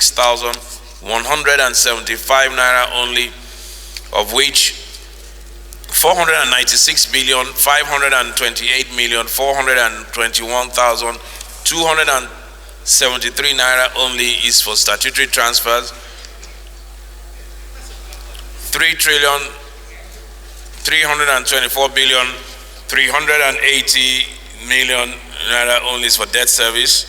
196,175 naira only, of which 496,528,421,273 naira only is for statutory transfers. 3,324,380,000,000 naira only is for debt service.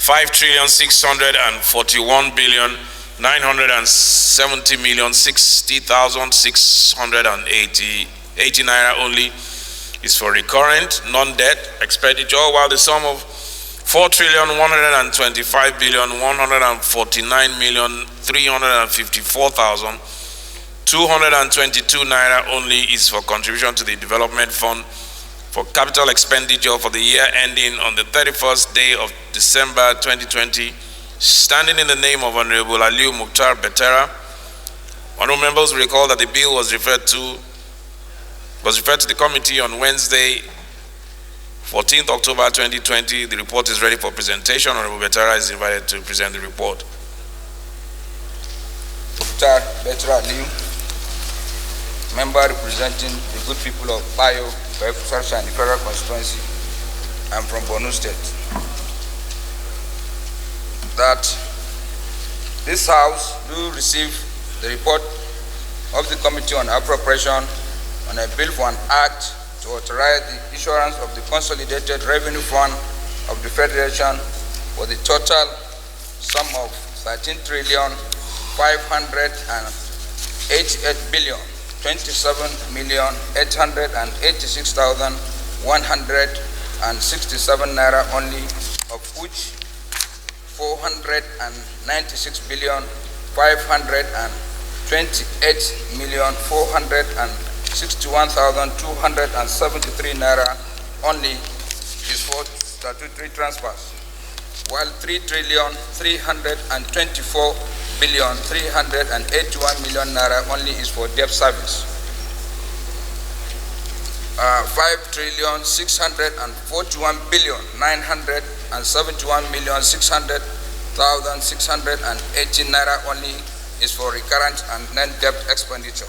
5,641,970,060,680 naira only is for recurrent non-debt expenditure, while the sum of 4,125,149,354,222 naira only is for contribution to the development fund for capital expenditure for the year ending on the 31st day of December 2020, standing in the name of Honorable Aliyu Betara. Honorable members recall that the bill was referred to the committee on Wednesday, 14th October 2020. The report is ready for presentation. Honorable Betara is invited to present the report. Dr. Betara Aliyu, member representing the good people of Bayo, and the Federal Constituency. I'm from Borno State. That this House do receive the report of the Committee on Appropriation on a bill for an act to authorize the issuance of the Consolidated Revenue Fund of the Federation for the total sum of 13,588,886,167 naira only, of which 496,528,461,273 naira only is for statutory transfers, while 3,324,381,000,000 naira only is for debt service. 5,641,971,600,680 naira only is for recurrent and non-debt expenditure,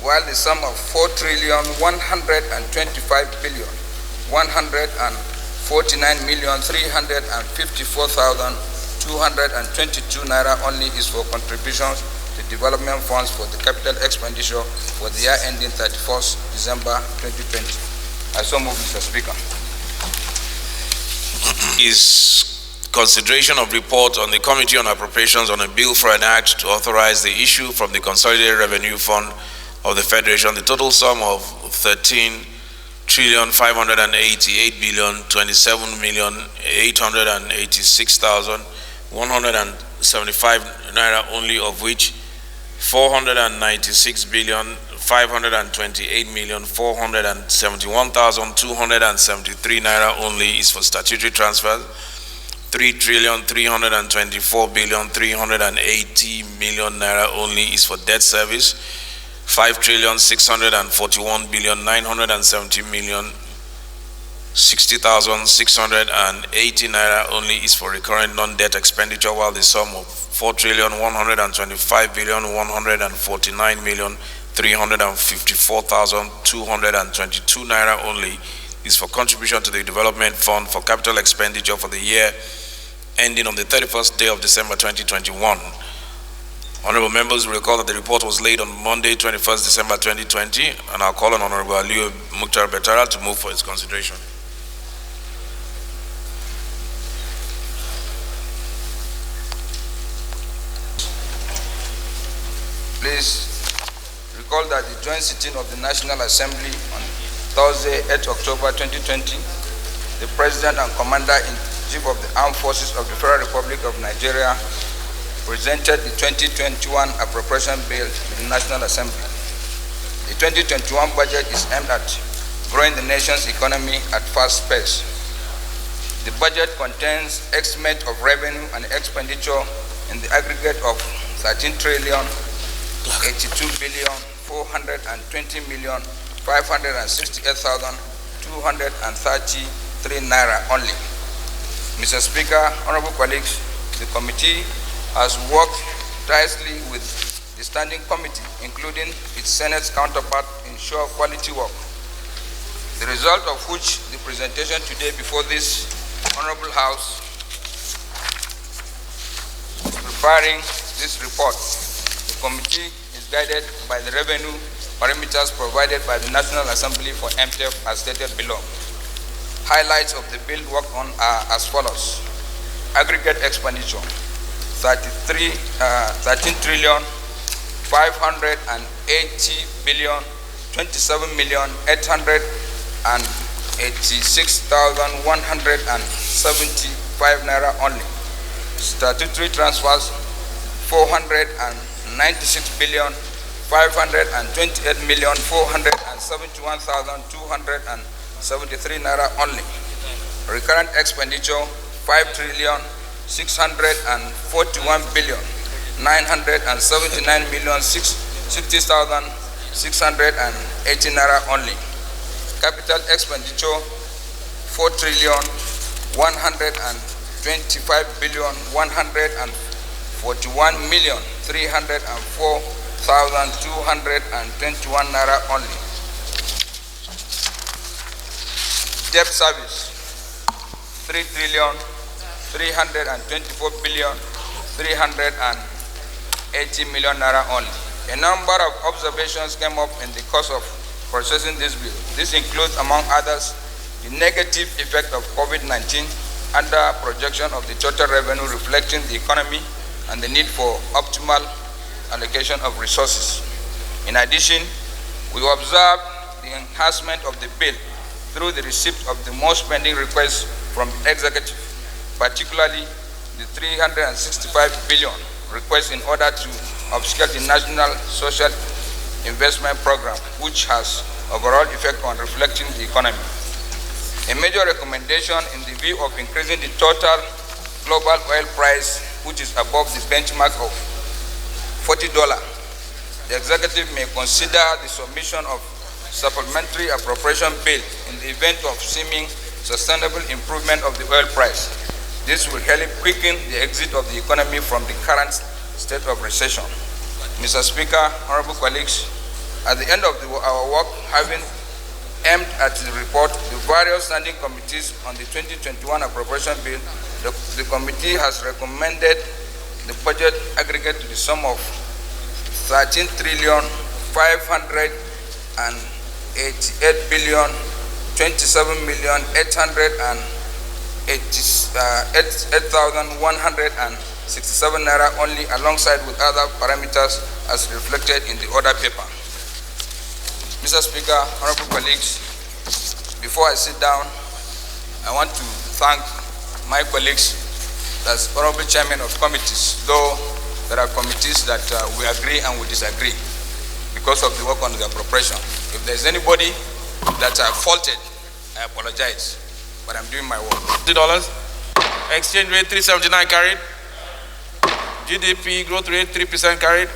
while the sum of 4,125,149,354,222 naira only is for contributions to development funds for the capital expenditure for the year ending 31st December 2020. I so move, Mr. Speaker. Is consideration of report on the Committee on Appropriations on a bill for an act to authorize the issue from the Consolidated Revenue Fund of the Federation the total sum of 13,588,886,175 naira only, of which 496,528,471,273 naira only is for statutory transfers. 3,324,380,000,000 naira only is for debt service. 5,641,970,060,680 naira only is for recurrent non-debt expenditure, while the sum of 4,125,149,354,222 naira only is for contribution to the development fund for capital expenditure for the year ending on the 31st day of December 2021. Honorable members will recall that the report was laid on Monday, 21st December 2020, and I'll call on Honorable Aliyu Betara to move for its consideration. Please recall that the joint sitting of the National Assembly on Thursday, 8 October 2020, the President and Commander-in-Chief of the Armed Forces of the Federal Republic of Nigeria presented the 2021 Appropriation Bill to the National Assembly. The 2021 budget is aimed at growing the nation's economy at fast pace. The budget contains estimate of revenue and expenditure in the aggregate of 13,82,420,568,233 naira only. Mr. Speaker, honorable colleagues, the committee has worked tirelessly with the Standing Committee, including its Senate counterpart, to ensure quality work. The result of which the presentation today before this Honorable House, preparing this report. The committee is guided by the revenue parameters provided by the National Assembly for MTF as stated below. Highlights of the bill worked on are as follows. Aggregate expenditure, 13 trillion 580 billion 27 million 886,175 naira only. Statutory transfers, 496 billion 528 million 471,273 naira only. Recurrent expenditure, 5 trillion 641 billion 979 million 60,680 naira only. Capital expenditure, 4 trillion 125 billion 141 million 304,221 naira only. Debt service, 3 trillion 324 billion 380 million naira only. A number of observations came up in the course of processing this bill. This includes, among others, the negative effect of COVID-19 under projection of the total revenue reflecting the economy and the need for optimal allocation of resources. In addition, we observed the enhancement of the bill through the receipt of the most pending requests from the executive, particularly the 365 billion request in order to obscure the National Social Investment Program, which has overall effect on reflecting the economy. A major recommendation in the view of increasing the total global oil price, which is above the benchmark of $40, the executive may consider the submission of supplementary appropriation bill in the event of seeming sustainable improvement of the oil price. This will help quicken the exit of the economy from the current state of recession. Mr. Speaker, honorable colleagues, at the end of our work, having aimed at the report, the various standing committees on the 2021 appropriation bill, the committee has recommended the budget aggregate to the sum of 13 trillion 588 billion 27 million 8,167 naira only, alongside with other parameters as reflected in the order paper. Mr. Speaker, honorable colleagues, before I sit down, I want to thank my colleagues, as honorable chairman of committees, though there are committees that we agree and we disagree because of the work on the appropriation. If there's anybody that I faulted, I apologize, but I'm doing my work. $2, exchange rate 379 carried, GDP growth rate 3% carried,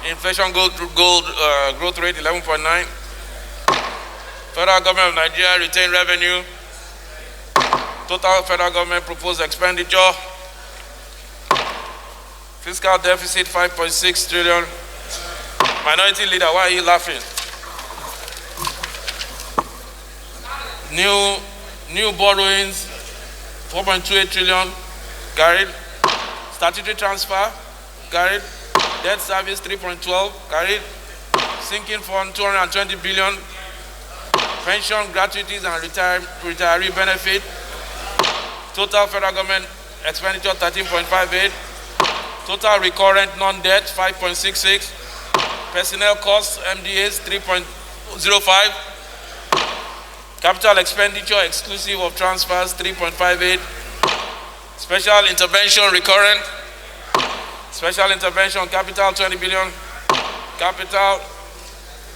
inflation growth rate 11.9. Federal government of Nigeria retained revenue. Total federal government proposed expenditure. Fiscal deficit 5.6 trillion. Minority leader, why are you laughing? New borrowings 4.28 trillion carried. Statutory transfer carried. Debt service 3.12 carried. Sinking fund 220 billion. Pension gratuities and retiree benefit. Total federal government expenditure 13.58. Total recurrent non-debt 5.66. Personnel costs MDAs 3.05. Capital expenditure exclusive of transfers 3.58. Special intervention recurrent. Special intervention capital 20 billion. Capital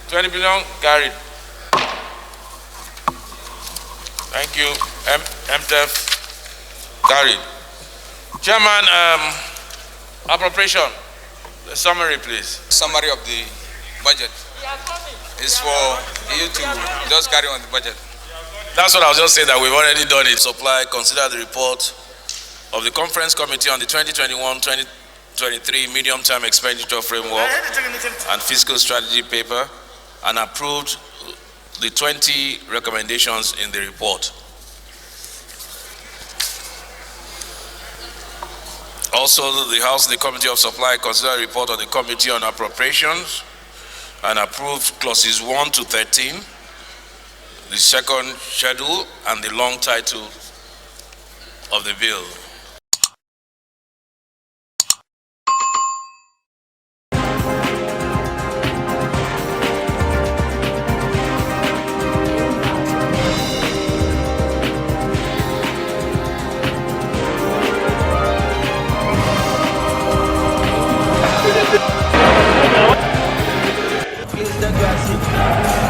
20 billion carried. Thank you. MTF carried. Chairman, appropriation. The summary, please. Summary of the budget is for you to just carry on the budget. That's what I was just saying, that we've already done it. Supply, consider the report, of the Conference Committee on the 2021-2023 Medium-Term Expenditure Framework and Fiscal Strategy paper and approved the 20 recommendations in the report. Also, the House and the Committee of Supply considered a report of the Committee on Appropriations and approved clauses 1 to 13, the second schedule, and the long title of the bill. Please don't go and sit.